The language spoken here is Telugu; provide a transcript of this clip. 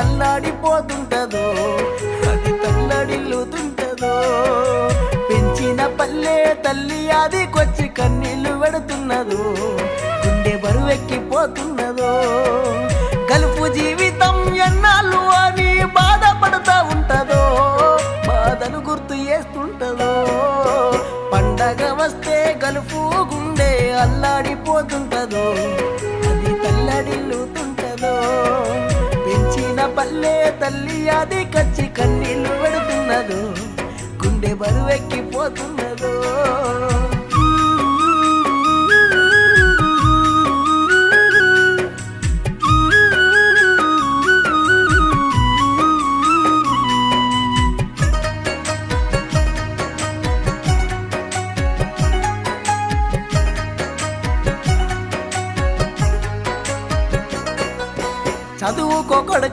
అల్లాడిపోతుంటదో అది తల్లడిల్లుతుంటదో పెంచిన పల్లె తల్లి అదికొచ్చి కన్నీళ్లు పెడుతున్నదో గుండె బరువెక్కిపోతున్నదో గలుపు జీవితం ఎన్నాళ్ళు అని బాధపడతా ఉంటదో బాధలు గుర్తు చేస్తుంటదో పండగ వస్తే గలుపు గుండె అల్లాడిపోతుంటదో అది తల్లడిల్లుతుంటదో పెంచిన పల్లె తల్లి అది కచ్చి కన్నీళ్లు పెడుతున్నదో గుండె బరువెక్కిపోతున్నదో